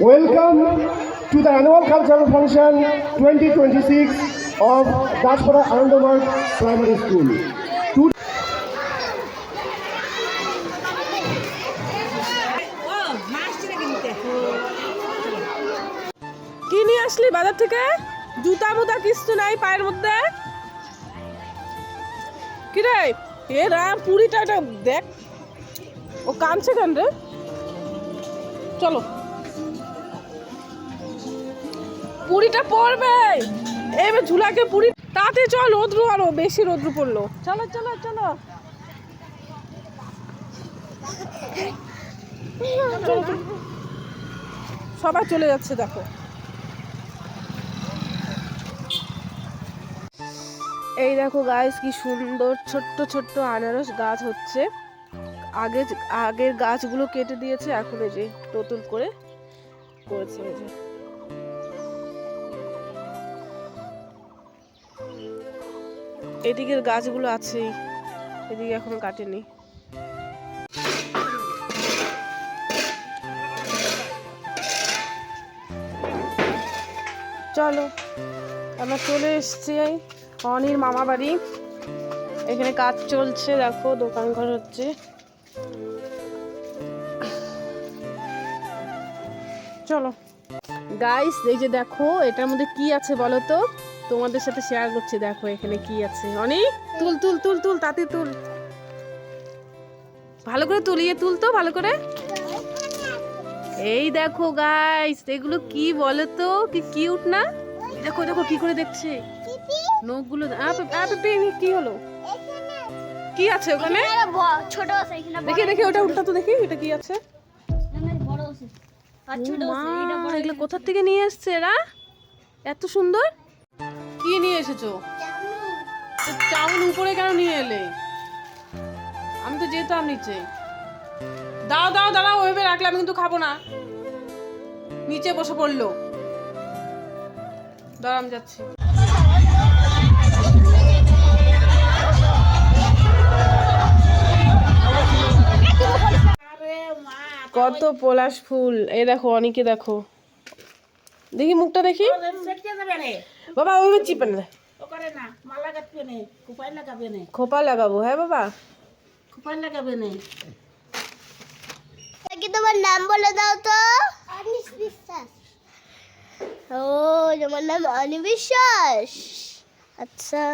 Welcome to the annual cultural function 2026 of Dashpara Anandamarg Primary School. কি নিয়ে আসলি বাজার থেকে? জুতা মুতা কিছু নাই পায়ের মধ্যে? কি রে এ রাম পুরিটা দেখ, ও কাঁদছে কেন রে? চলো পুরিটা পড়বে এবার ঝুলাকে পুরি তাতে চল, রোদ্রু আরো বেশি রোদ্রু পড়লো। চলো চলো চলো সবাই চলে যাচ্ছে দেখো। এই দেখো গাইস কি সুন্দর ছোট্ট ছোট্ট আনারস গাছ হচ্ছে। আগের গাছগুলো কেটে দিয়েছে, এখন এই যে নতুন করে করেছে। এই যে এদিকের গাছগুলো আছেই, এদিকে এখনো কাটেনি। চলো আমরা চলে এসছি অনির মামা বাড়ি। এখানে কাজ চলছে, দেখো দোকান ঘর হচ্ছে। চলো গাইস, এই যে দেখো এটার মধ্যে কি আছে বলো তো, তোমাদের সাথে শেয়ার করছি। দেখো এখানে কি আছে। অনি তুল তুল তুল তুল তাতে তুল, ভালো করে তুলিয়ে তুল তো ভালো করে। এই দেখো গাইস এগুলো কি বলো তো, কি কিউট না? দেখো দেখো কি করে দেখছে নখগুলো। কি হলো, কি আছে ওখানে? ছোট আছে এখানে, দেখি দেখি ওটা উল্টা তো দেখি, এটা কি আছে? বড় আছে আর ছোট মা, আছে। এটা বড়। এগুলো কোথা থেকে নিয়ে এসছে এরা এত সুন্দর? কি নিয়ে এসেছো? চাউল উপরে কেন নিয়ে এলে? আমি তো যেতাম নিচে। দাও দাও দাঁড়াও, ওইভাবে রাখলে আমি কিন্তু খাবো না। নিচে বসে পড়লো। দাঁড়া আমি যাচ্ছি। কত পলাশ ফুল। এই দেখো অনেকে, দেখো দেখি মুখটা দেখি। বাবা ওই চিপে না, খোপা লাগাবো। হ্যাঁ বাবা তোমার নাম বলে দাও তো। অনিশ বিশ্বাস। ও তোমার নাম অনি বিশ্বাস, আচ্ছা।